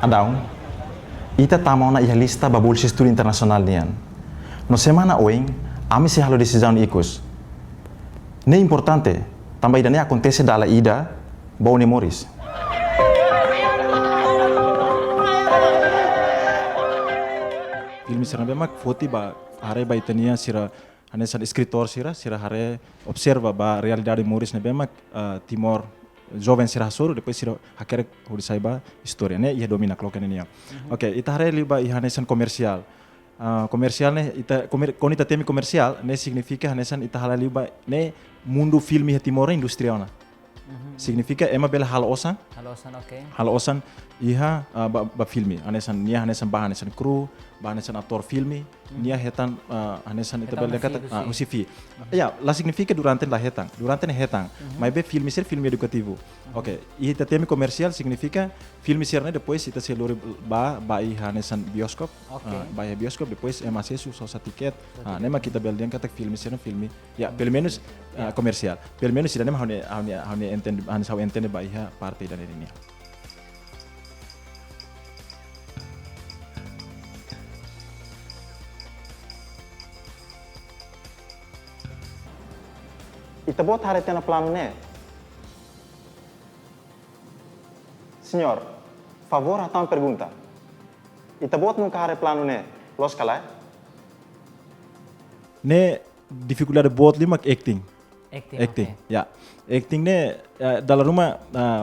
Adão, ita tamau na iha lista babul sisturi internasional nian. No semana oing, ami se halo decisão ikus. Ne importante, também idane acontece dala ida, bau ne moris. Filme sira bemak foti ba hare ba itania sira hanesan escritor sira hare observa ba realidade moris ne bemak Timor jovem sira hasoro depois sira hakere huri saiba história né ia domina cloca nenia. Ok, ita hare liba i hanesan komersial. Komersial ne ita kon ita temi komersial ne significa hanesan ita hala liba ne mundo filme Timor industrial na. Significa ema bela hal osan. Hal osan iha ba filme hanesan nia hanesan ba hanesan kru ba hanesan ator filme nia hetan hanesan ita bela kata usifi. Ya, la significa durante la hetang. Durante ne hetang. Mas be filme ser filme educativo. Ok, ita temi comercial significa filme ser ne depois ita se lori ba iha hanesan bioskop. Ba iha bioskop depois ema acesso só sa tiket. Nema kita bela dia kata filme ser filme. Ya, pelo menos comercial. Pelo menos sida nema haune entende hanes hau entende ba iha parte dan ini. Ita bot hari tena plano ne. Senhor, favor atau pergunta. Ita bot nunca hari plano ne. Los kalai? Ne dificuldade bot lima acting. Acting. Ya. Acting ne dalam rumah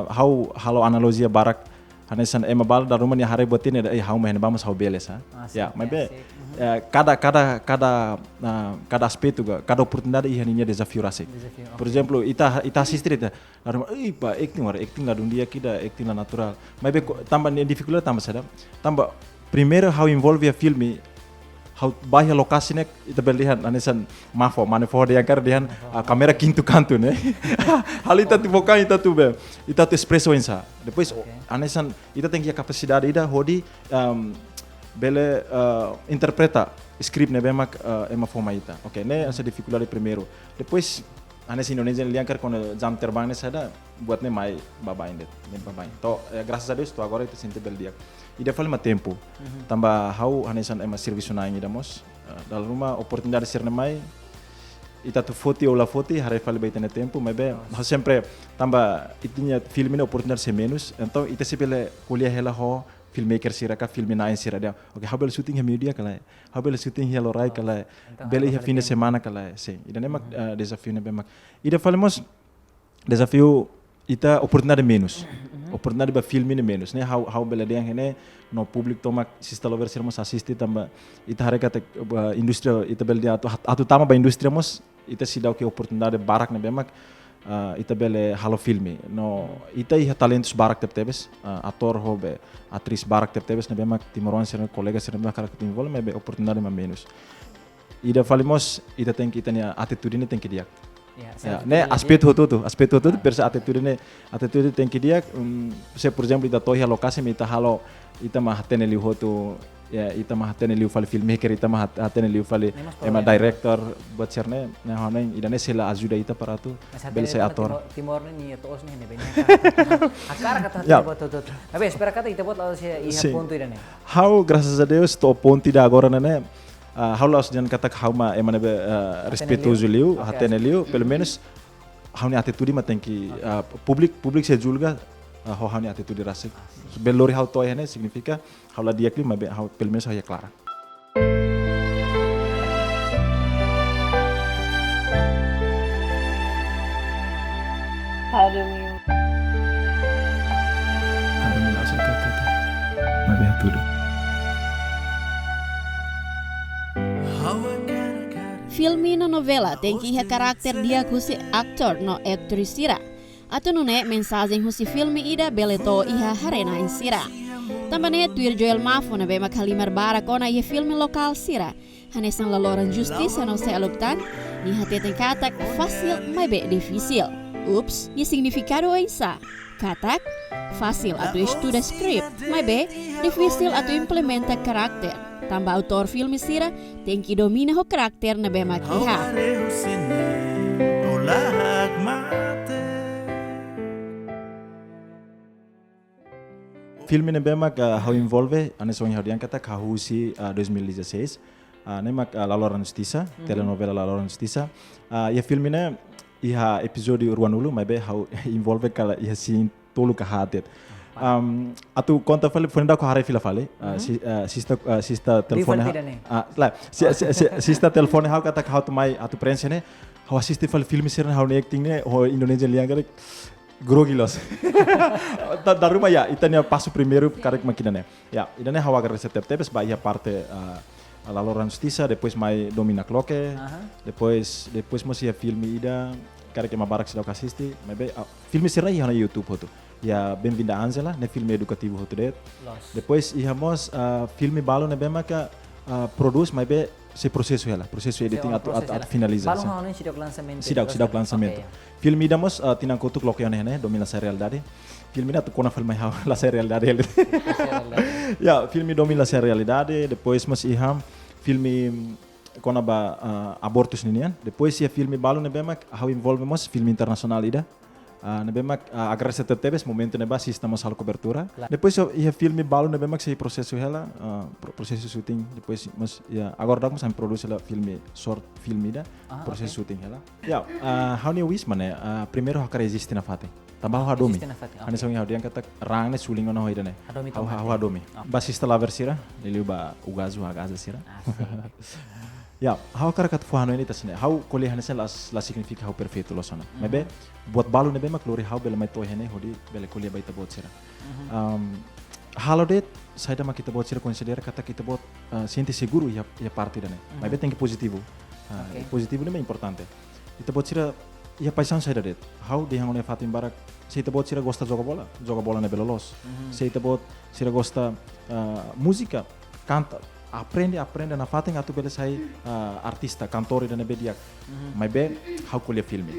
how halo analogia barak hanesan ema bal dalam rumah ni hari buatin ada how main bamas how beles ha. Ya, maybe cada aspecto cada oportunidade ihaninya desafio rasik. Por exemplo, ita assistir ita dalam pa acting la dunia kita acting la natural. Maybe tambah ni dificuldade tambah sadam. Tambah primeiro how involve a filme how bahia lokasi ne ita belihan anesan mafo dia kar dihan kamera quinto canto né hal ita tu boca ita tu expresso insa depois anesan ita tem que a capacidade ida hodi bele interpreta script ne bemak ema forma ita ne essa dificuldade primeiro depois anesan Indonesia liang kar quando jam terbang ne sada buat ne mai babain to graças a Deus to agora ita sente bel dia ida fala tempo tambah how hanesan ema serviço na ainda mos dalam rumah oportunidade ser mai ita tu foti ou la foti hari fala baita tempo mas bem sempre tambah itinya film ini oportunidade ser menos então ita se pele kuliah hela ho filmmaker sira ka film na sira dia how bel shooting he dia kala how bel shooting he lorai kala bel he fim de semana kala sim ida nemak desafio ne bemak ida falamos desafio ita oportunidade menos oportunidade ba film ini menos né how bela dia hene no público toma sista lover sermos assistir tamba ita hareka industria ita bel dia atu tama ba industria mos ita sidau que oportunidade barak ne bemak ita bele halo filme no ita iha talentos barak tebes ator hobe atriz barak tebes ne bemak timoron ser colega ser bemak karakter involve me be oportunidade ma menos ida falamos ita tem que ita ne atitude ne tem que dia né aspecto tudo persa atitude tem que dia se por exemplo ita tohi lokasi me ita halo ita mah tene liu hotu ita mah tene liu fale filmmaker ita mah tene liu fale ema director buat cerne ne hone ida ne sela ajuda ita para tu bel se ator timor ni toos ni banyak akar kata tu tapi espera kata ita buat lalu iha ponto ida ne how graças a Deus to ponto ida agora ne how los jangan kata how ma emane respeitoso liu hatene liu pelo menos how ni atitude ma tem que public se julga how ni atitude rasik belori how to ne significa how la dia clima how pelo menos how ya clara Aduh. langsung kata mabe tudo Filme na novela tem que iha karakter dia kusi aktor no aktris sira. Atau nune mensagem husi filme ida beleto iha harena insira. Tambane tuir Joel Mafo na be makalimar bara kona iha filme lokal sira. Hanesan laloran justiça no se aluptan, ni hateten katak fácil mai be difícil. Ups, e significado isa. Katak fácil atau estuda script, mai be difícil atau implementa karakter. Tambah autor film sira tem que domina o karakter na be makiha. Film ini bemak how involve ane sonho hadian kata kahusi 2016 nemak Laloran Justiça telenovela Laloran Justiça ia film ini iha episode uruan ulu mas be how involve kala iha sin tolu kahatet atu conta fale foi ko hare fila fale sista telefone sista telefone how kata how to mai atu prensa ne how assiste fale film ser how acting ne ho Indonesia liang grogilos da rumah ya itania passo primeiro karek makina ne ya idane how agar reset tepes ba ia parte Laloran Justiça depois mai domina cloque depois mosia filme ida karek ma barak sidau kasisti mas be filme ser na YouTube hotu ya bem-vinda Angela ne filme edukativo hotu det depois ihamos filme balo ne bema ka produz mas be se processo editing at finalização balo não sidau lançamento sidau lançamento filme idamos tinang kutuk lokian ne domina sa realidade filme na tu kona filme how la sa realidade ya filme domina sa realidade depois mas iham filme kona ba abortus ninian depois ia filme balo ne bema how envolve mas filme internacional ida Nebemak agradecer tebes momento neba sistema sal cobertura. Depois ia filme balo nebemak sei processo hela processo shooting depois mas ya agora damos am produce la filme short filme da processo shooting hela. Ya how ni wis mane primeiro hakare existe na fate. Tambah hadomi. Ane songi haudian kata rang ne suling ono hoida ne. Hadomi. Basista la versira, niliu ba ugazu agaza sira. Ya, how karakat fuhano ini tasne. How kuliah nese la significa how perfeito lo sana. Mebe buat balu nebe mak lori how bela mai to hene hodi bela kuliah baita bot sira. Halodet saida mak kita bot sira considera kata kita bot sente seguro ya parte dane. Mebe tem que positivo. Positivo nebe importante. Kita bot sira ya paixão saida det. How de hangone fatim barak se kita bot sira gosta joga bola nebe lolos. Se kita bot sira gosta música, canta. Aprende na fatin atu bele sai artista, cantor da nebe diak. Mas be how kuliah filme.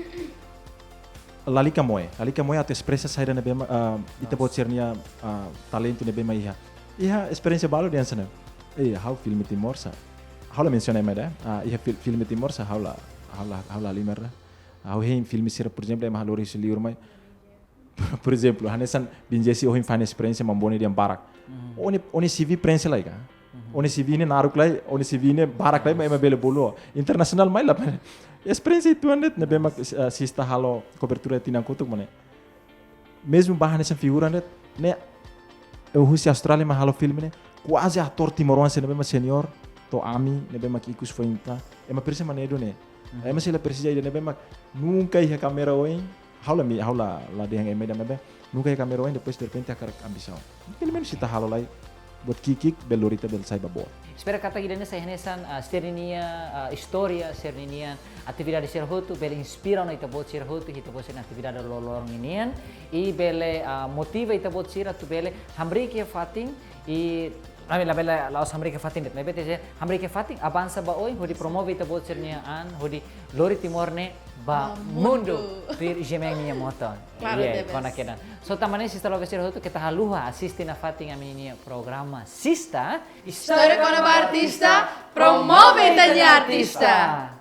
Lalika moe atu expressa sai da nebe ita bot sernia talento nebe mai iha. Iha experiência balu dian sana. How filme Timor sa. How la menciona mai da. Iha filme Timor sa how la limer. How hein filme sira por exemplo ma lori liur mai. Por exemplo, hanesan binjesi ohin fan experiência mamboni diam barak. Oni CV prensa lai ka. Oni CV ini naruk lai, oni CV ini barak lai, mas bele bolo. Internasional mai lah. Experiência itu anet, nebe mak sista halo cobertura tinang kutuk mana. Mesmo bahan essa figura anet, ne eu rusi Austrália mas halo film ne, quase ator timorense nebe mak senior, to ami nebe mak ikus foi inta. Ema perse manedo ne. Ema sila perse ida nebe mak nunca ia kamera oin. Haula la de yang emeda nebe, nunca ia kamera oin depois de repente akar ambição. Pelo menos kita halo lai. Buat kikik belorita bel sai babor. Espera kata idane saya henesan serninia história serninia atividade ser hotu bele inspira na ita bot ser hotu kita bot ser atividade lolorong inian e bele motiva ita bot ser tu bele hamri ke fating e la bela laos hamri ke fating det mebe te hamri ke fating avança ba oi hodi promove ita bot sernia an hodi lori timorne ba mundo per gemeng minha moto. Claro, kona kedan. So tamane sista logo ser hotu kita haluha assiste na fating a minha programa Sista História com a artista, promove tanya artista.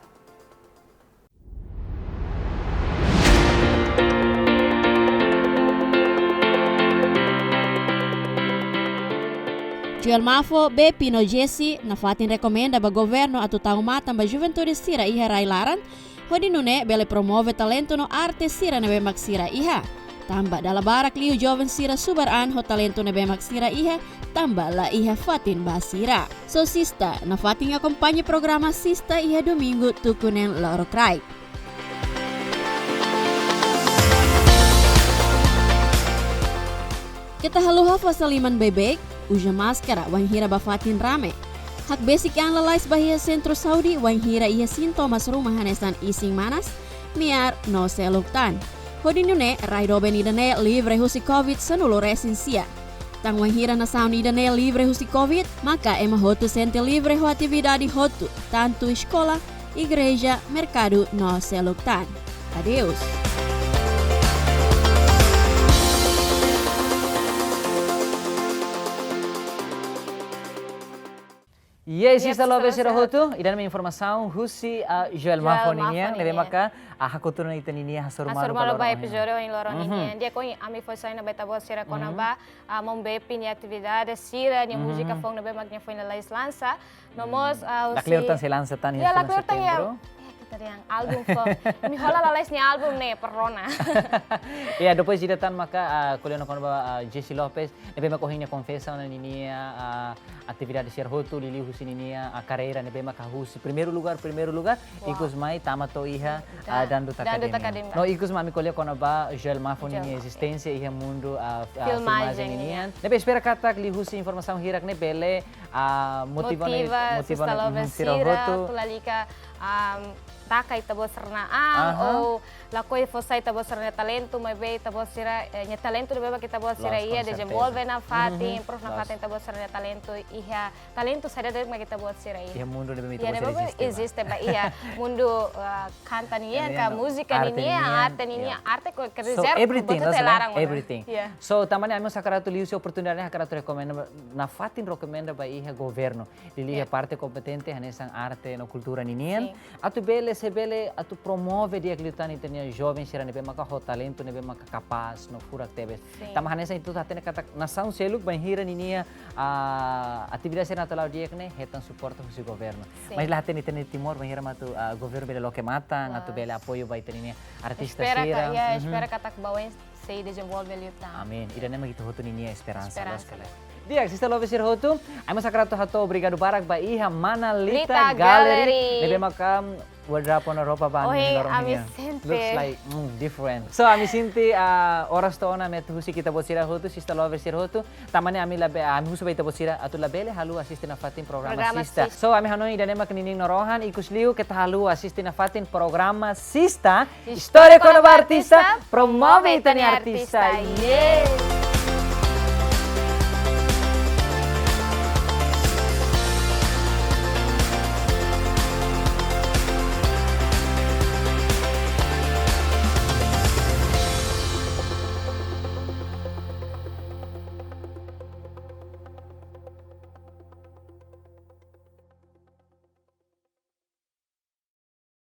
Joel Mafo, B. Pino Jesse, na fatin recomenda ba governo atu taumatan ba juventude sira iha railaran, hodi nune bele promove talento no arte sira nebe mak sira iha. Tamba dala barak liu joven sira subaran ho talento nebe mak sira iha, tamba la iha fatin basira. So sista, na fatin akompanye programa Sista iha domingo tukunen loro krai. Kita haluha fasaliman bebek, uja maskara wan hira bafatin rame. Hak basic yang lalais bahia sentro Saudi wan hira ia sintomas rumah hanesan ising manas, miar no seluktan. Hodinune raido benidane livre husi COVID senulo resinsia. Tang wan hira na sauni idane livre husi COVID, maka ema hotu sente livre ho atividade hotu, tanto escola, igreja, mercado no seluktan. Adeus. Yes, sista lobe sira hotu, idan me informação husi Joel Mafo ninia, lebe maka hakuturna ita ninia hasurmalo ba episódio em loro ninia. Dia ko ami foi saina beta bo sira kona ba mom bepi ni atividade sira ni música fong na be magnya foi na lais lança. Nomos la cleartan se lança tan ya la cleartan ya yang album fo. Mi hola la lais ni album ne perrona. Ya depois de tan maka kuliah kona ba Jesse Lopez, lebe maka hinya confessa na ninia atividade ser hotu lili husi ninia a carreira nebe maka husi primeiro lugar ikus mai tamato iha dandu academia. No ikus mami kuliah kona ba Joel Mafo ninia existência iha mundo filmagem ninia. Nebe espera kata li husi informação hirak ne bele motiva sira hotu lalika taka ita bo sernaan ou la coi fosa ita bo serna talento mai be ita bo sira nya talento de beba kita bo sira ia desenvolve na fatin prof na fatin ita bo serna talento iha talento sada de kita bo sira ia mundo de beba existe ba ia mundo canta nia ka música nia arte ko so everything so tamane amo sakaratu liu se oportunidade sakaratu recomenda na fatin recomenda ba iha governo lili parte competente hanesan arte no cultura ninian atu bele se bele atu promove dia klitan itania jovem sira nebe maka ho talento nebe maka capaz no furak tebes tamahane sa itu tatene kata nasaun seluk ban hira ninia atividade sira natal dia kne hetan support husi governo mas lah teni Timor ban hira matu governo bele loke matang atu bele apoio ba itania artista sira espera kata bawen sei desenvolve liutan amin idane magito hotu ninia esperança Dia sista love sir hotu. Amo sakrato hato obrigado barak ba iha Manalita Lita Gallery. Gallery. Lebe makam wardrobe na ropa ba Oy, lorong ami niya. sinte. Looks like different. So ami sinti oras to ona met husi kita bosira hotu sista love sir hotu. Tamane ami labe ami husu baita bosira atu labele halu assiste na fatin programa sista. So ami hanoi danema knining norohan ikusliu kita halu assiste na fatin programa sista. História com a artista promove itani artista. Yeah.